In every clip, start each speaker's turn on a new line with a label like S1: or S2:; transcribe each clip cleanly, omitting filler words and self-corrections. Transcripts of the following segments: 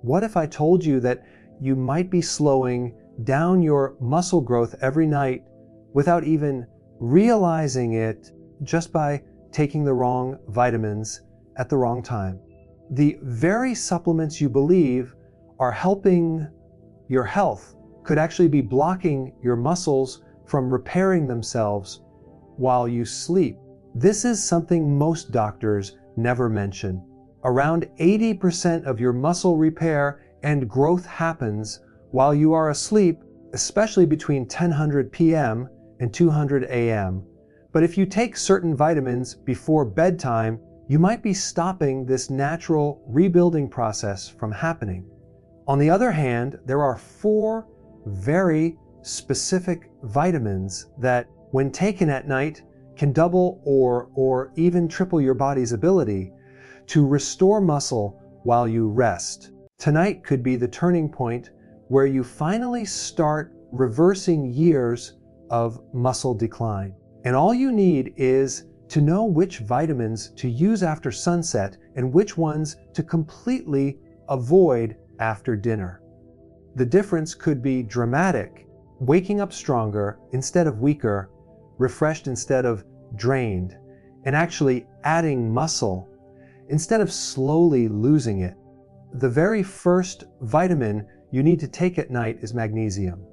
S1: What if I told you that you might be slowing down your muscle growth every night without even realizing it, just by taking the wrong vitamins at the wrong time? The very supplements you believe are helping your health could actually be blocking your muscles from repairing themselves while you sleep. This is something most doctors never mention. Around 80% of your muscle repair and growth happens while you are asleep, especially between 1000 p.m. and 200 a.m. But if you take certain vitamins before bedtime, you might be stopping this natural rebuilding process from happening. On the other hand, there are 4 very specific vitamins that, when taken at night, can double or even triple your body's ability to restore muscle while you rest. Tonight could be the turning point where you finally start reversing years of muscle decline. And all you need is to know which vitamins to use after sunset and which ones to completely avoid after dinner. The difference could be dramatic: waking up stronger instead of weaker, refreshed instead of drained, and actually adding muscle instead of slowly losing it. The very first vitamin you need to take at night is magnesium.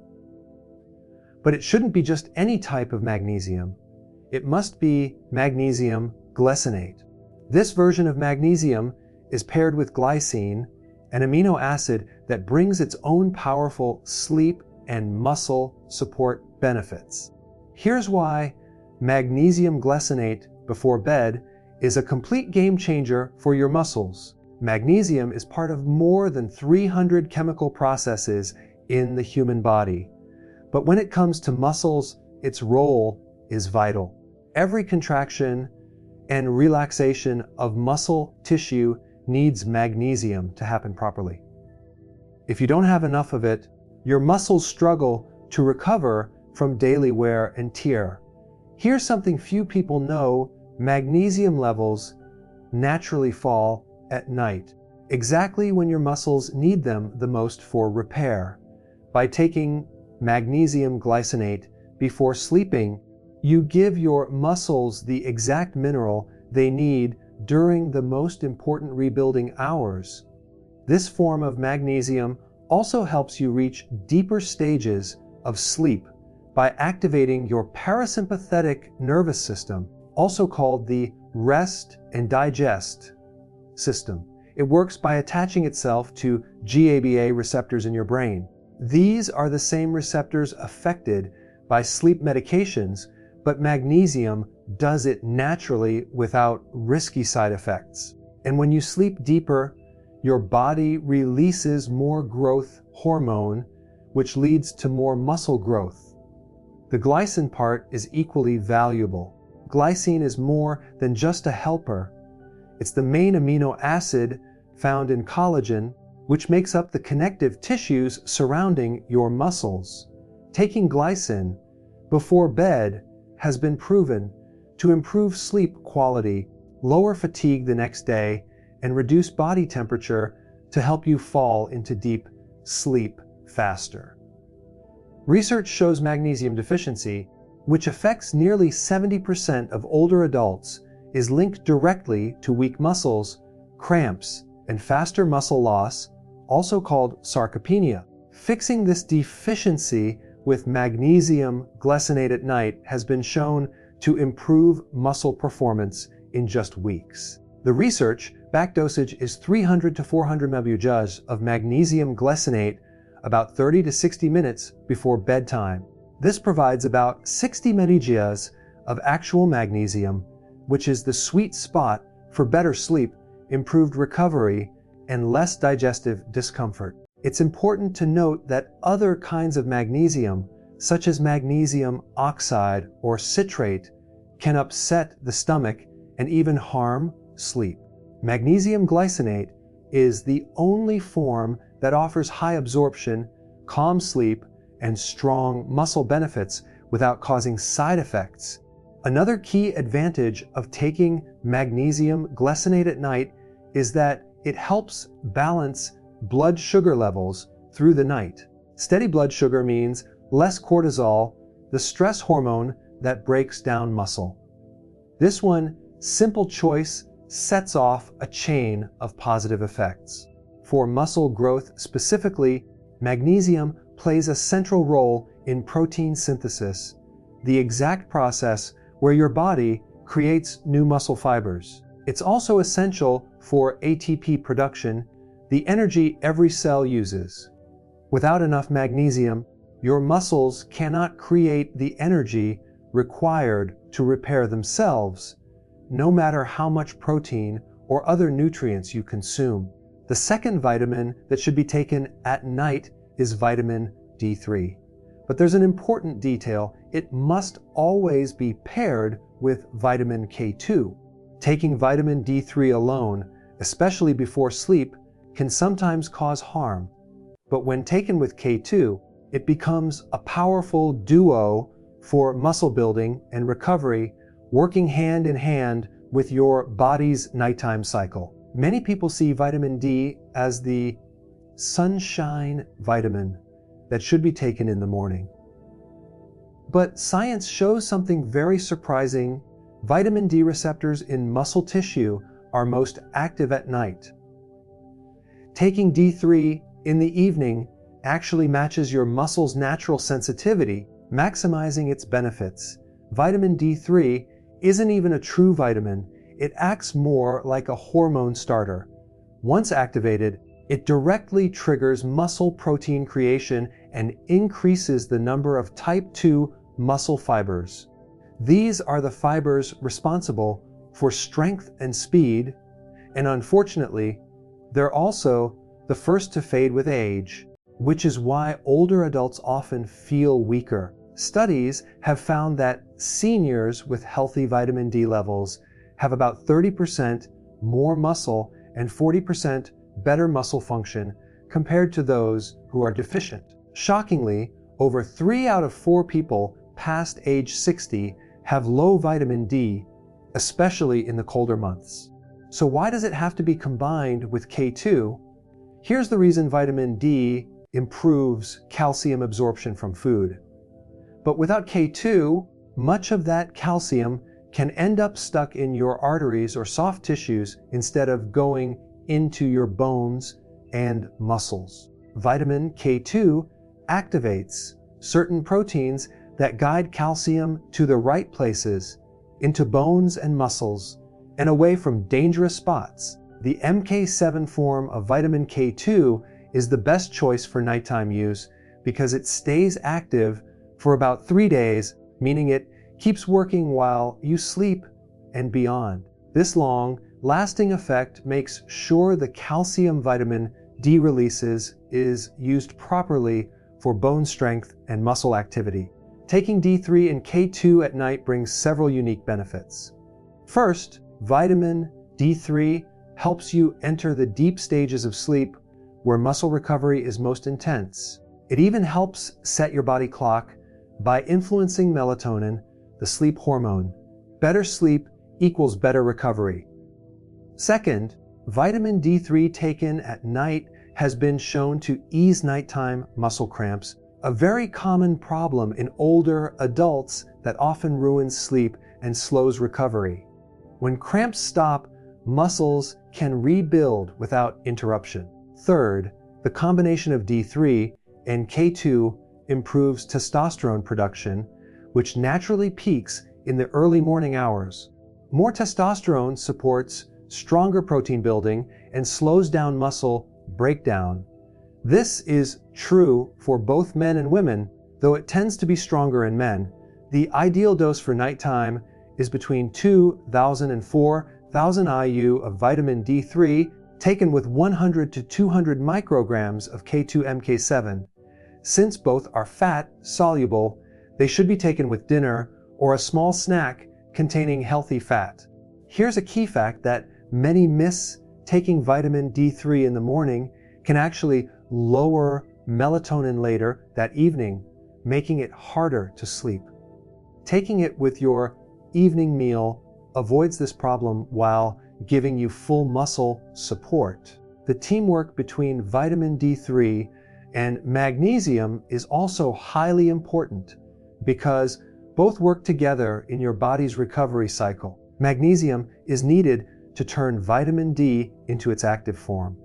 S1: But it shouldn't be just any type of magnesium. It must be magnesium glycinate. This version of magnesium is paired with glycine, an amino acid that brings its own powerful sleep and muscle support benefits. Here's why magnesium glycinate before bed is a complete game changer for your muscles. Magnesium is part of more than 300 chemical processes in the human body. But when it comes to muscles, its role is vital. Every contraction and relaxation of muscle tissue needs magnesium to happen properly. If you don't have enough of it, your muscles struggle to recover from daily wear and tear. Here's something few people know: magnesium levels naturally fall at night, exactly when your muscles need them the most for repair. By taking magnesium glycinate before sleeping, you give your muscles the exact mineral they need during the most important rebuilding hours. This form of magnesium also helps you reach deeper stages of sleep by activating your parasympathetic nervous system, also called the rest and digest system. It works by attaching itself to GABA receptors in your brain. These are the same receptors affected by sleep medications, but magnesium does it naturally without risky side effects. And when you sleep deeper, your body releases more growth hormone, which leads to more muscle growth. The glycine part is equally valuable. Glycine is more than just a helper. It's the main amino acid found in collagen, which makes up the connective tissues surrounding your muscles. Taking glycine before bed has been proven to improve sleep quality, lower fatigue the next day, and reduce body temperature to help you fall into deep sleep faster. Research shows magnesium deficiency, which affects nearly 70% of older adults, is linked directly to weak muscles, cramps, and faster muscle loss, also called sarcopenia. Fixing this deficiency with magnesium glycinate at night has been shown to improve muscle performance in just weeks. The research back dosage is 300 to 400 mg of magnesium glycinate about 30 to 60 minutes before bedtime. This provides about 60 mg of actual magnesium, which is the sweet spot for better sleep, improved recovery, and less digestive discomfort. It's important to note that other kinds of magnesium, such as magnesium oxide or citrate, can upset the stomach and even harm sleep. Magnesium glycinate is the only form that offers high absorption, calm sleep, and strong muscle benefits without causing side effects. Another key advantage of taking magnesium glycinate at night is that it helps balance blood sugar levels through the night. Steady blood sugar means less cortisol, the stress hormone that breaks down muscle. This one simple choice sets off a chain of positive effects. For muscle growth specifically, magnesium plays a central role in protein synthesis, the exact process where your body creates new muscle fibers. It's also essential for ATP production, the energy every cell uses. Without enough magnesium, your muscles cannot create the energy required to repair themselves, no matter how much protein or other nutrients you consume. The second vitamin that should be taken at night is vitamin D3. But there's an important detail: it must always be paired with vitamin K2. Taking vitamin D3 alone, especially before sleep, can sometimes cause harm. But when taken with K2, it becomes a powerful duo for muscle building and recovery, working hand in hand with your body's nighttime cycle. Many people see vitamin D as the sunshine vitamin that should be taken in the morning. But science shows something very surprising. Vitamin D receptors in muscle tissue are most active at night. Taking D3 in the evening actually matches your muscle's natural sensitivity, maximizing its benefits. Vitamin D3 isn't even a true vitamin. It acts more like a hormone starter. Once activated, it directly triggers muscle protein creation and increases the number of type 2 muscle fibers. These are the fibers responsible for strength and speed, and unfortunately, they're also the first to fade with age, which is why older adults often feel weaker. Studies have found that seniors with healthy vitamin D levels have about 30% more muscle and 40% better muscle function compared to those who are deficient. Shockingly, over 3 out of 4 people past age 60 have low vitamin D, especially in the colder months. So why does it have to be combined with K2? Here's the reason: vitamin D improves calcium absorption from food. But without K2, much of that calcium can end up stuck in your arteries or soft tissues instead of going into your bones and muscles. Vitamin K2 activates certain proteins that guide calcium to the right places, into bones and muscles, and away from dangerous spots. The MK7 form of vitamin K2 is the best choice for nighttime use because it stays active for about 3 days, meaning it keeps working while you sleep and beyond. This long-lasting effect makes sure the calcium vitamin D releases is used properly for bone strength and muscle activity. Taking D3 and K2 at night brings several unique benefits. First, vitamin D3 helps you enter the deep stages of sleep where muscle recovery is most intense. It even helps set your body clock by influencing melatonin, the sleep hormone. Better sleep equals better recovery. Second, vitamin D3 taken at night has been shown to ease nighttime muscle cramps, a very common problem in older adults that often ruins sleep and slows recovery. When cramps stop, muscles can rebuild without interruption. Third, the combination of D3 and K2 improves testosterone production, which naturally peaks in the early morning hours. More testosterone supports stronger protein building and slows down muscle breakdown. This is true for both men and women, though it tends to be stronger in men. The ideal dose for nighttime is between 2,000 and 4,000 IU of vitamin D3 taken with 100 to 200 micrograms of K2-MK7. Since both are fat-soluble, they should be taken with dinner or a small snack containing healthy fat. Here's a key fact that many miss: taking vitamin D3 in the morning can actually lower melatonin later that evening, making it harder to sleep. Taking it with your evening meal avoids this problem while giving you full muscle support. The teamwork between vitamin D3 and magnesium is also highly important because both work together in your body's recovery cycle. Magnesium is needed to turn vitamin D into its active form.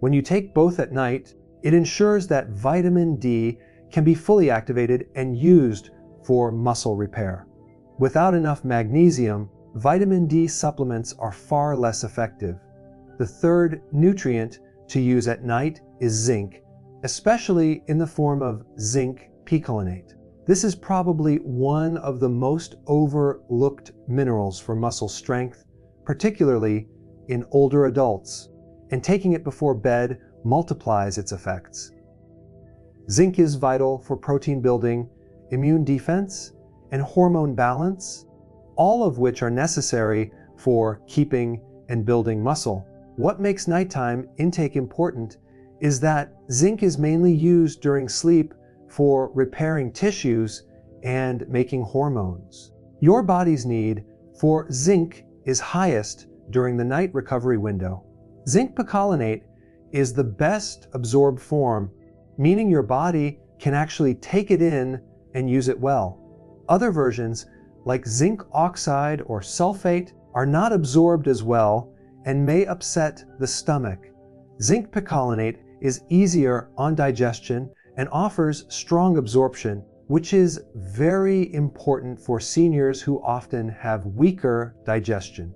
S1: When you take both at night, it ensures that vitamin D can be fully activated and used for muscle repair. Without enough magnesium, vitamin D supplements are far less effective. The third nutrient to use at night is zinc, especially in the form of zinc picolinate. This is probably one of the most overlooked minerals for muscle strength, particularly in older adults, and taking it before bed multiplies its effects. Zinc is vital for protein building, immune defense, and hormone balance, all of which are necessary for keeping and building muscle. What makes nighttime intake important is that zinc is mainly used during sleep for repairing tissues and making hormones. Your body's need for zinc is highest during the night recovery window. Zinc picolinate is the best absorbed form, meaning your body can actually take it in and use it well. Other versions, like zinc oxide or sulfate, are not absorbed as well and may upset the stomach. Zinc picolinate is easier on digestion and offers strong absorption, which is very important for seniors who often have weaker digestion.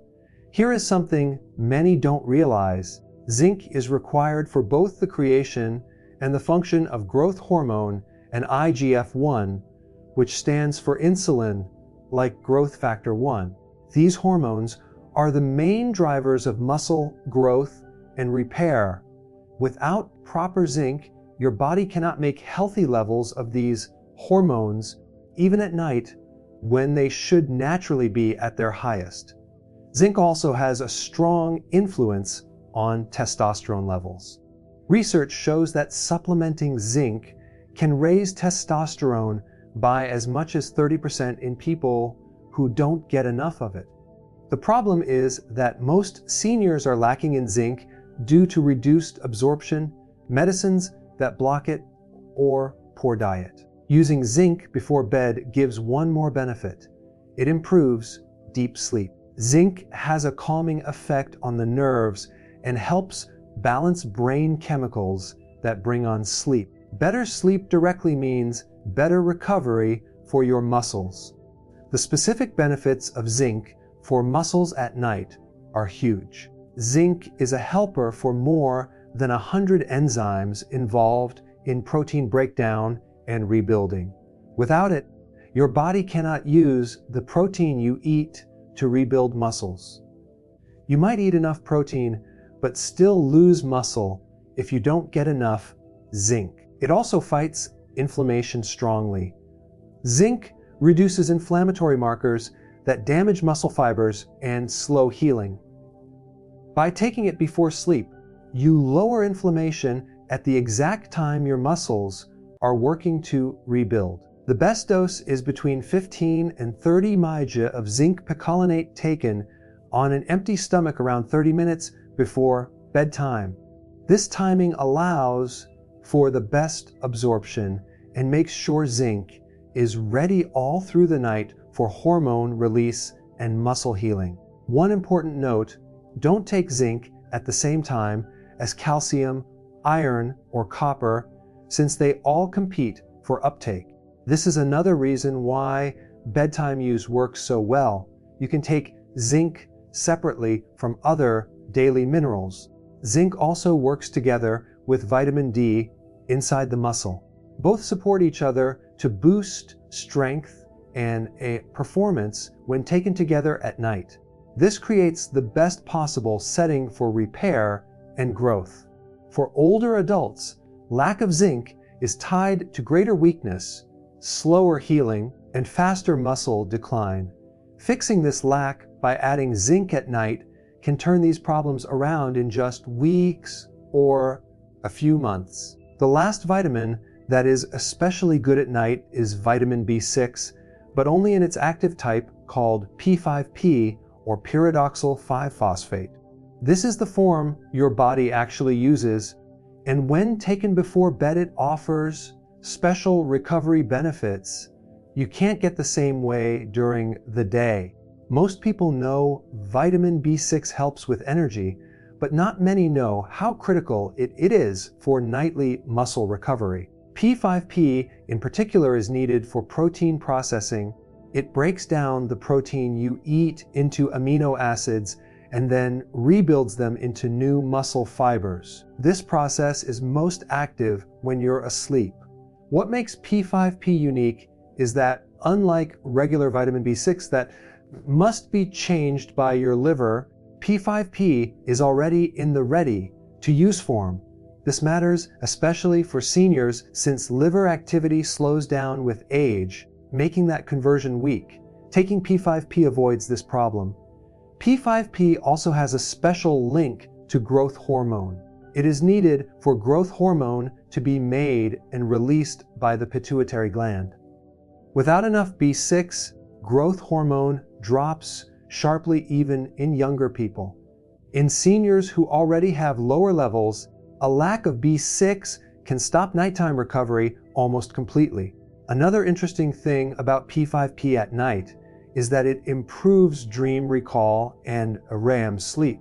S1: Here is something many don't realize. Zinc is required for both the creation and the function of growth hormone and IGF-1, which stands for insulin, like growth factor 1. These hormones are the main drivers of muscle growth and repair. Without proper zinc, your body cannot make healthy levels of these hormones, even at night, when they should naturally be at their highest. Zinc also has a strong influence on testosterone levels. Research shows that supplementing zinc can raise testosterone by as much as 30% in people who don't get enough of it. The problem is that most seniors are lacking in zinc due to reduced absorption, medicines that block it, or poor diet. Using zinc before bed gives one more benefit. It improves deep sleep. Zinc has a calming effect on the nerves and helps balance brain chemicals that bring on sleep. Better sleep directly means better recovery for your muscles. The specific benefits of zinc for muscles at night are huge. Zinc is a helper for more than 100 enzymes involved in protein breakdown and rebuilding. Without it, your body cannot use the protein you eat to rebuild muscles. You might eat enough protein, but still lose muscle if you don't get enough zinc. It also fights inflammation strongly. Zinc reduces inflammatory markers that damage muscle fibers and slow healing. By taking it before sleep, you lower inflammation at the exact time your muscles are working to rebuild. The best dose is between 15 and 30 mg of zinc picolinate taken on an empty stomach around 30 minutes before bedtime. This timing allows for the best absorption and makes sure zinc is ready all through the night for hormone release and muscle healing. One important note, don't take zinc at the same time as calcium, iron, or copper, since they all compete for uptake. This is another reason why bedtime use works so well. You can take zinc separately from other daily minerals. Zinc also works together with vitamin D inside the muscle. Both support each other to boost strength and a performance when taken together at night. This creates the best possible setting for repair and growth. For older adults, lack of zinc is tied to greater weakness, slower healing, and faster muscle decline. Fixing this lack by adding zinc at night can turn these problems around in just weeks or a few months. The last vitamin that is especially good at night is vitamin B6, but only in its active type called P5P or pyridoxal 5-phosphate. This is the form your body actually uses, and when taken before bed, it offers special recovery benefits you can't get the same way during the day. Most people know vitamin B6 helps with energy, but not many know how critical it is for nightly muscle recovery. P5P in particular is needed for protein processing. It breaks down the protein you eat into amino acids and then rebuilds them into new muscle fibers. This process is most active when you're asleep. What makes P5P unique is that, unlike regular vitamin B6 that must be changed by your liver, P5P is already in the ready-to-use form. This matters especially for seniors since liver activity slows down with age, making that conversion weak. Taking P5P avoids this problem. P5P also has a special link to growth hormone. It is needed for growth hormone to be made and released by the pituitary gland. Without enough B6, growth hormone drops sharply even in younger people. In seniors who already have lower levels, a lack of B6 can stop nighttime recovery almost completely. Another interesting thing about P5P at night is that it improves dream recall and REM sleep.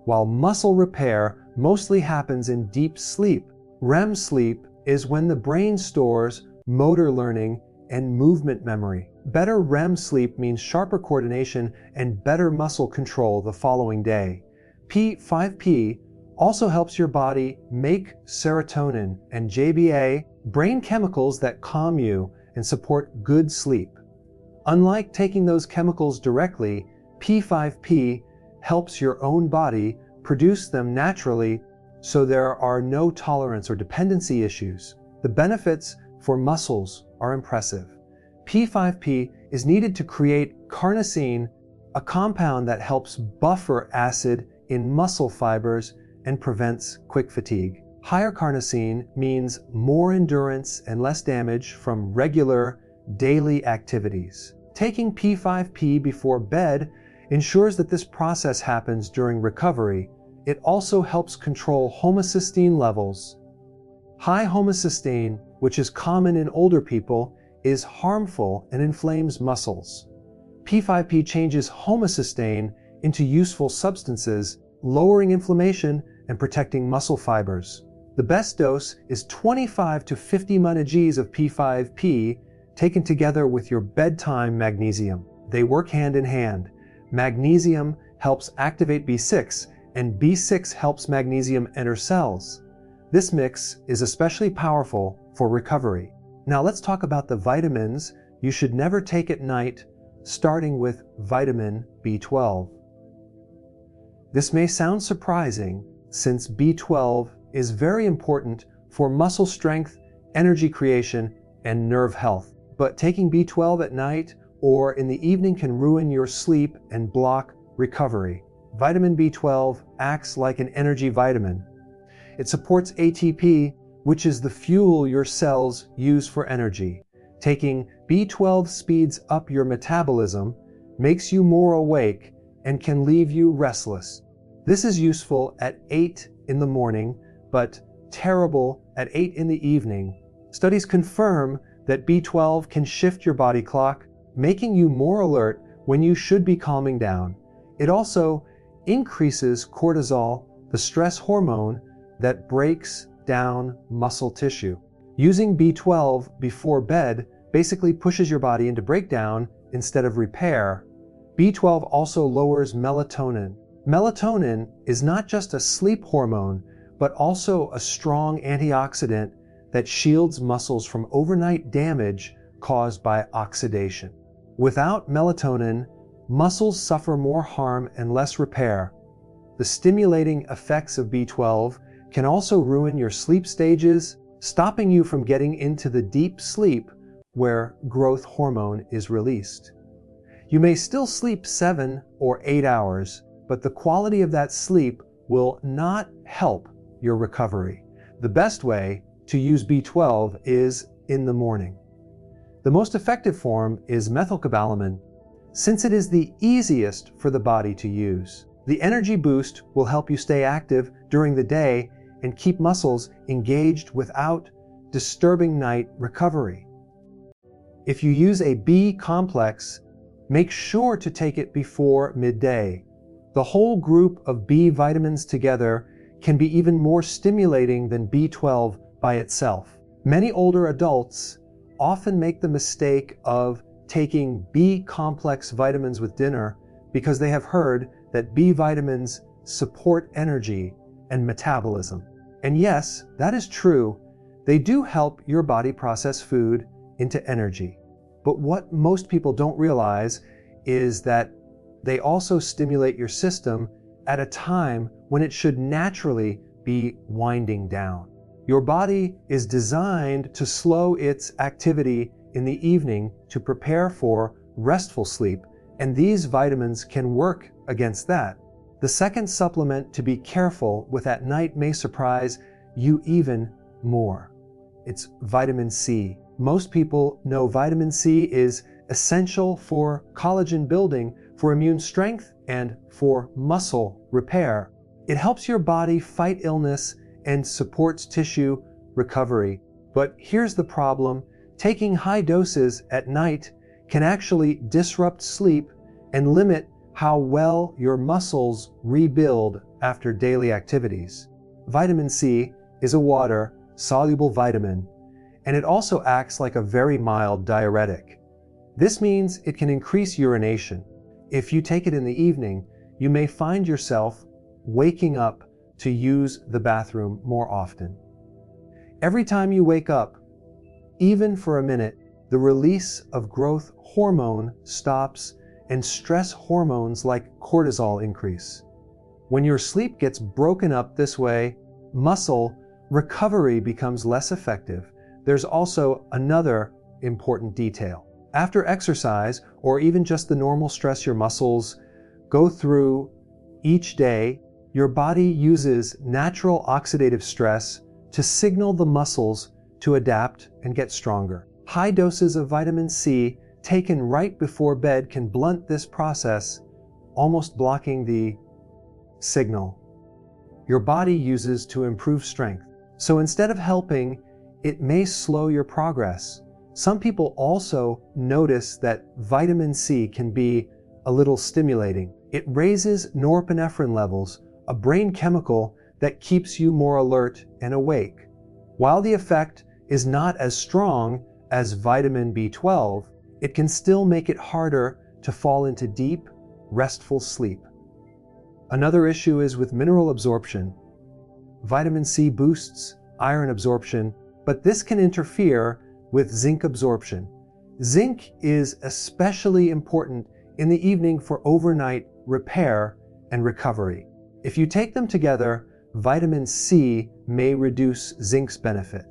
S1: While muscle repair mostly happens in deep sleep, REM sleep is when the brain stores motor learning and movement memory. Better REM sleep means sharper coordination and better muscle control the following day. P5P also helps your body make serotonin and GABA, brain chemicals that calm you and support good sleep. Unlike taking those chemicals directly, P5P helps your own body produce them naturally so there are no tolerance or dependency issues. The benefits for muscles are impressive. P5P is needed to create carnosine, a compound that helps buffer acid in muscle fibers and prevents quick fatigue. Higher carnosine means more endurance and less damage from regular daily activities. Taking P5P before bed ensures that this process happens during recovery. It also helps control homocysteine levels. High homocysteine, which is common in older people, is harmful and inflames muscles. P5P changes homocysteine into useful substances, lowering inflammation and protecting muscle fibers. The best dose is 25 to 50 mg of P5P taken together with your bedtime magnesium. They work hand in hand. Magnesium helps activate B6, and B6 helps magnesium enter cells. This mix is especially powerful for recovery. Now let's talk about the vitamins you should never take at night, starting with vitamin B12. This may sound surprising since B12 is very important for muscle strength, energy creation, and nerve health. But taking B12 at night or in the evening can ruin your sleep and block recovery. Vitamin B12 acts like an energy vitamin. It supports ATP, which is the fuel your cells use for energy. Taking B12 speeds up your metabolism, makes you more awake, and can leave you restless. This is useful at 8 in the morning, but terrible at 8 in the evening. Studies confirm that B12 can shift your body clock, making you more alert when you should be calming down. It also increases cortisol, the stress hormone that breaks down muscle tissue. Using B12 before bed basically pushes your body into breakdown instead of repair. B12 also lowers melatonin. Melatonin is not just a sleep hormone, but also a strong antioxidant that shields muscles from overnight damage caused by oxidation. Without melatonin, muscles suffer more harm and less repair. The stimulating effects of B12 can also ruin your sleep stages, stopping you from getting into the deep sleep where growth hormone is released. You may still sleep 7 or 8 hours, but the quality of that sleep will not help your recovery. The best way to use B12 is in the morning. The most effective form is methylcobalamin, since it is the easiest for the body to use. The energy boost will help you stay active during the day and keep muscles engaged without disturbing night recovery. If you use a B complex, make sure to take it before midday. The whole group of B vitamins together can be even more stimulating than B12 by itself. Many older adults often make the mistake of taking B complex vitamins with dinner because they have heard that B vitamins support energy and metabolism. And yes, that is true. They do help your body process food into energy. But what most people don't realize is that they also stimulate your system at a time when it should naturally be winding down. Your body is designed to slow its activity in the evening to prepare for restful sleep, and these vitamins can work against that. The second supplement to be careful with at night may surprise you even more. It's vitamin C. Most people know vitamin C is essential for collagen building, for immune strength, and for muscle repair. It helps your body fight illness and supports tissue recovery. But here's the problem. Taking high doses at night can actually disrupt sleep and limit how well your muscles rebuild after daily activities. Vitamin C is a water-soluble vitamin, and it also acts like a very mild diuretic. This means it can increase urination. If you take it in the evening, you may find yourself waking up to use the bathroom more often. Every time you wake up, even for a minute, the release of growth hormone stops and stress hormones like cortisol increase. When your sleep gets broken up this way, muscle recovery becomes less effective. There's also another important detail. After exercise, or even just the normal stress your muscles go through each day, your body uses natural oxidative stress to signal the muscles to adapt and get stronger. High doses of vitamin C taken right before bed can blunt this process, almost blocking the signal your body uses to improve strength. So instead of helping, it may slow your progress. Some people also notice that vitamin C can be a little stimulating. It raises norepinephrine levels, a brain chemical that keeps you more alert and awake. While the effect is not as strong as vitamin B12, it can still make it harder to fall into deep, restful sleep. Another issue is with mineral absorption. Vitamin C boosts iron absorption, but this can interfere with zinc absorption. Zinc is especially important in the evening for overnight repair and recovery. If you take them together, vitamin C may reduce zinc's benefit.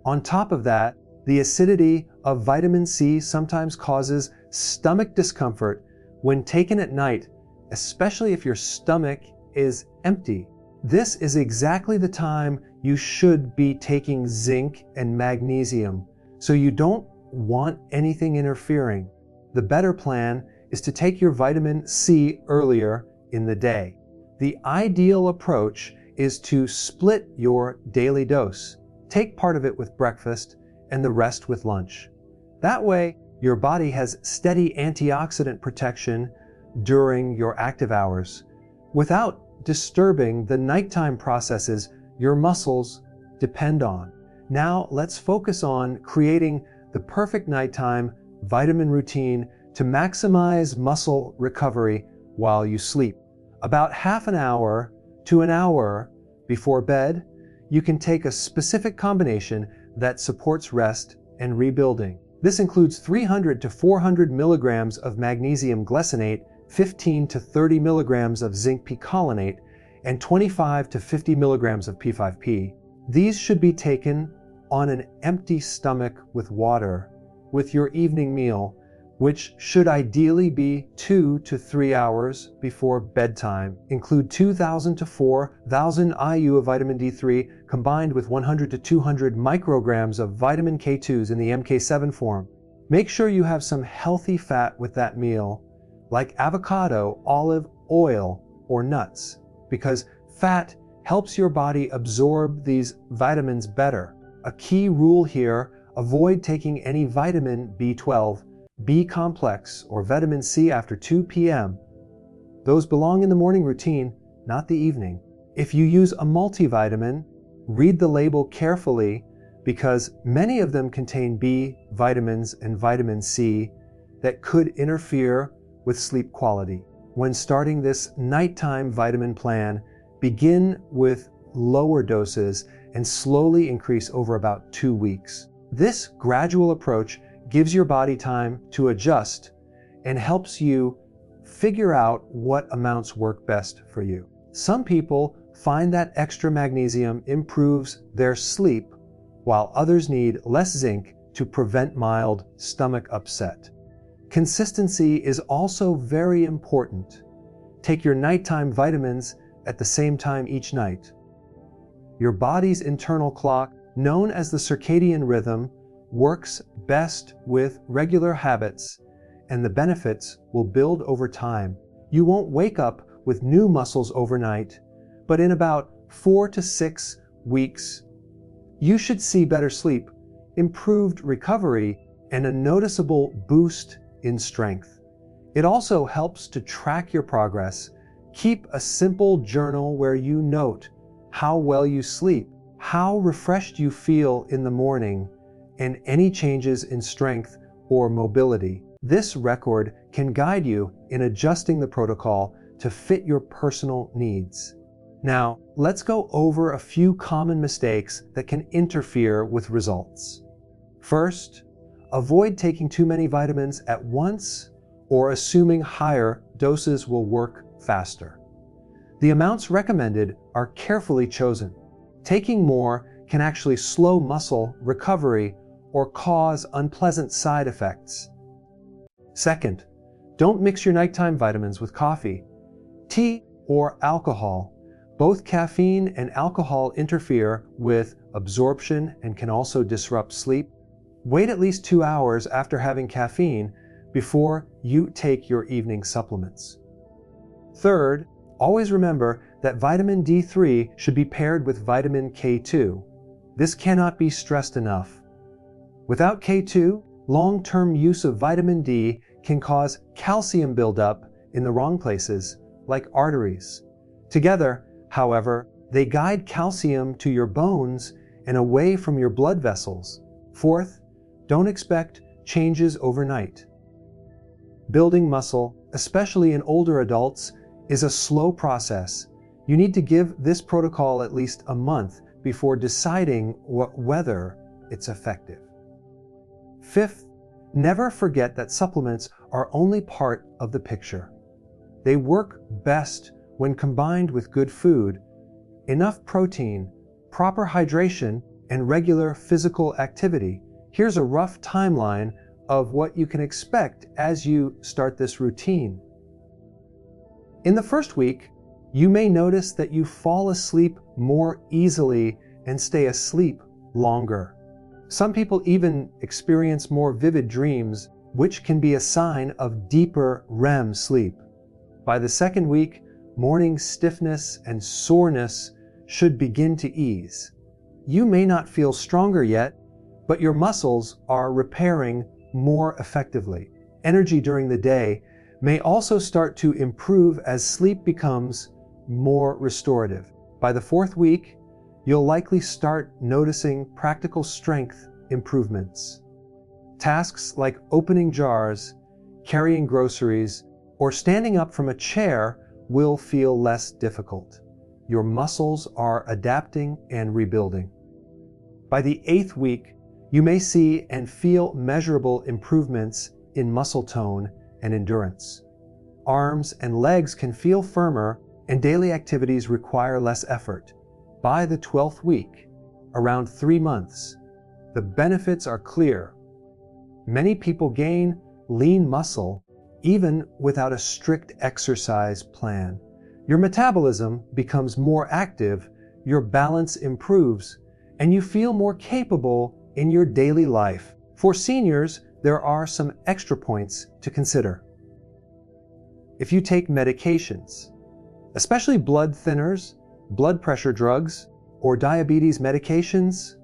S1: On top of that, the acidity of vitamin C sometimes causes stomach discomfort when taken at night, especially if your stomach is empty. This is exactly the time you should be taking zinc and magnesium, so you don't want anything interfering. The better plan is to take your vitamin C earlier in the day. The ideal approach is to split your daily dose. Take part of it with breakfast and the rest with lunch. That way, your body has steady antioxidant protection during your active hours without disturbing the nighttime processes your muscles depend on. Now, let's focus on creating the perfect nighttime vitamin routine to maximize muscle recovery while you sleep. About half an hour to an hour before bed, you can take a specific combination that supports rest and rebuilding. This includes 300 to 400 milligrams of magnesium glycinate, 15 to 30 milligrams of zinc picolinate, and 25 to 50 milligrams of P5P. These should be taken on an empty stomach with water with your evening meal, which should ideally be 2 to 3 hours before bedtime. Include 2,000 to 4,000 IU of vitamin D3 combined with 100 to 200 micrograms of vitamin K2s in the MK7 form. Make sure you have some healthy fat with that meal, like avocado, olive oil, or nuts, because fat helps your body absorb these vitamins better. A key rule here: avoid taking any vitamin B12, B complex, or vitamin C after 2 p.m. Those belong in the morning routine, not the evening. If you use a multivitamin, read the label carefully, because many of them contain B vitamins and vitamin C that could interfere with sleep quality. When starting this nighttime vitamin plan, begin with lower doses and slowly increase over about 2 weeks. This gradual approach gives your body time to adjust and helps you figure out what amounts work best for you. Some people find that extra magnesium improves their sleep, while others need less zinc to prevent mild stomach upset. Consistency is also very important. Take your nighttime vitamins at the same time each night. Your body's internal clock, known as the circadian rhythm, works best with regular habits, and the benefits will build over time. You won't wake up with new muscles overnight, but in about 4 to 6 weeks, you should see better sleep, improved recovery, and a noticeable boost in strength. It also helps to track your progress. Keep a simple journal where you note how well you sleep, how refreshed you feel in the morning, and any changes in strength or mobility. This record can guide you in adjusting the protocol to fit your personal needs. Now, let's go over a few common mistakes that can interfere with results. First, avoid taking too many vitamins at once or assuming higher doses will work faster. The amounts recommended are carefully chosen. Taking more can actually slow muscle recovery or cause unpleasant side effects. Second, don't mix your nighttime vitamins with coffee, tea, or alcohol. Both caffeine and alcohol interfere with absorption and can also disrupt sleep. Wait at least 2 hours after having caffeine before you take your evening supplements. Third, always remember that vitamin D3 should be paired with vitamin K2. This cannot be stressed enough. Without K2, long-term use of vitamin D can cause calcium buildup in the wrong places, like arteries. Together, however, they guide calcium to your bones and away from your blood vessels. Fourth, don't expect changes overnight. Building muscle, especially in older adults, is a slow process. You need to give this protocol at least a month before deciding whether it's effective. Fifth, never forget that supplements are only part of the picture. They work best when combined with good food, enough protein, proper hydration, and regular physical activity. Here's a rough timeline of what you can expect as you start this routine. In the first week, you may notice that you fall asleep more easily and stay asleep longer. Some people even experience more vivid dreams, which can be a sign of deeper REM sleep. By the second week, morning stiffness and soreness should begin to ease. You may not feel stronger yet, but your muscles are repairing more effectively. Energy during the day may also start to improve as sleep becomes more restorative. By the fourth week, you'll likely start noticing practical strength improvements. Tasks like opening jars, carrying groceries, or standing up from a chair will feel less difficult. Your muscles are adapting and rebuilding. By the 8th week, you may see and feel measurable improvements in muscle tone and endurance. Arms and legs can feel firmer, and daily activities require less effort. By the 12th week, around 3 months, the benefits are clear. Many people gain lean muscle even without a strict exercise plan. Your metabolism becomes more active, your balance improves, and you feel more capable in your daily life. For seniors, there are some extra points to consider. If you take medications, especially blood thinners, blood pressure drugs, or diabetes medications,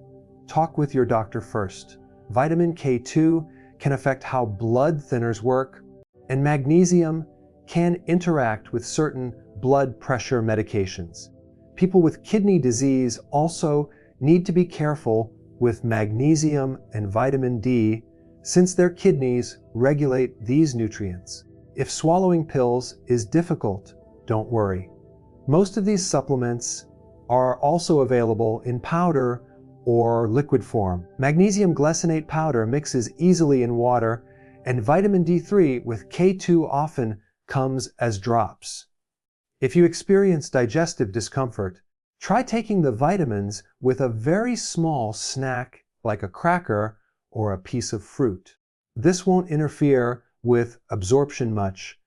S1: talk with your doctor first. Vitamin K2 can affect how blood thinners work, and magnesium can interact with certain blood pressure medications. People with kidney disease also need to be careful with magnesium and vitamin D since their kidneys regulate these nutrients. If swallowing pills is difficult, don't worry. Most of these supplements are also available in powder or liquid form. Magnesium glycinate powder mixes easily in water, and vitamin D3 with K2 often comes as drops. If you experience digestive discomfort, try taking the vitamins with a very small snack like a cracker or a piece of fruit. This won't interfere with absorption much,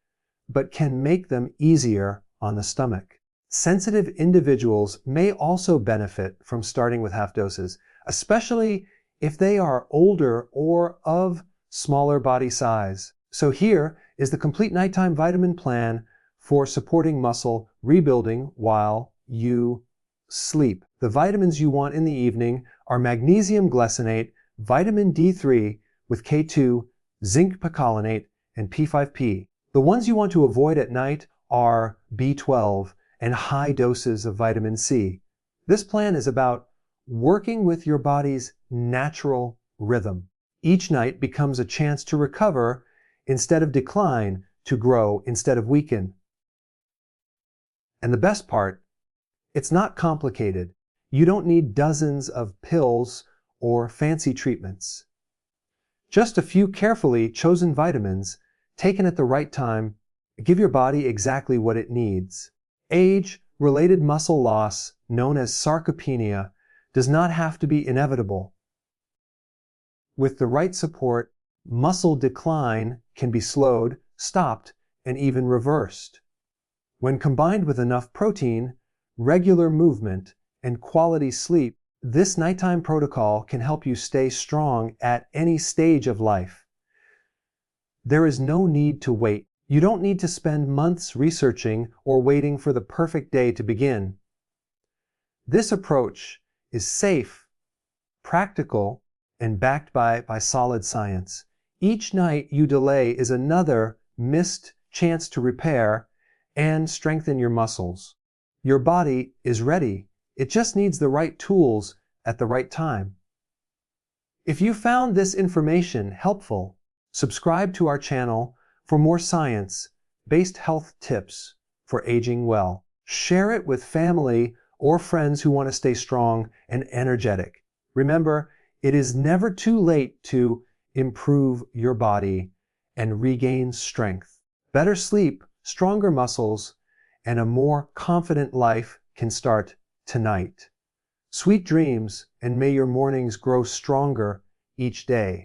S1: but can make them easier on the stomach. Sensitive individuals may also benefit from starting with half doses, especially if they are older or of smaller body size. So here is the complete nighttime vitamin plan for supporting muscle rebuilding while you sleep. The vitamins you want in the evening are magnesium glycinate, vitamin D3 with K2, zinc picolinate, and P5P. The ones you want to avoid at night are B12 and high doses of vitamin C. This plan is about working with your body's natural rhythm. Each night becomes a chance to recover instead of decline, to grow instead of weaken. And the best part, it's not complicated. You don't need dozens of pills or fancy treatments. Just a few carefully chosen vitamins taken at the right time give your body exactly what it needs. Age-related muscle loss, known as sarcopenia, does not have to be inevitable. With the right support, muscle decline can be slowed, stopped, and even reversed. When combined with enough protein, regular movement, and quality sleep, this nighttime protocol can help you stay strong at any stage of life. There is no need to wait. You don't need to spend months researching or waiting for the perfect day to begin. This approach is safe, practical, and backed by solid science. Each night you delay is another missed chance to repair and strengthen your muscles. Your body is ready. It just needs the right tools at the right time. If you found this information helpful, subscribe to our channel for more science-based health tips for aging well. Share it with family or friends who want to stay strong and energetic. Remember, it is never too late to improve your body and regain strength. Better sleep, stronger muscles, and a more confident life can start tonight. Sweet dreams, and may your mornings grow stronger each day.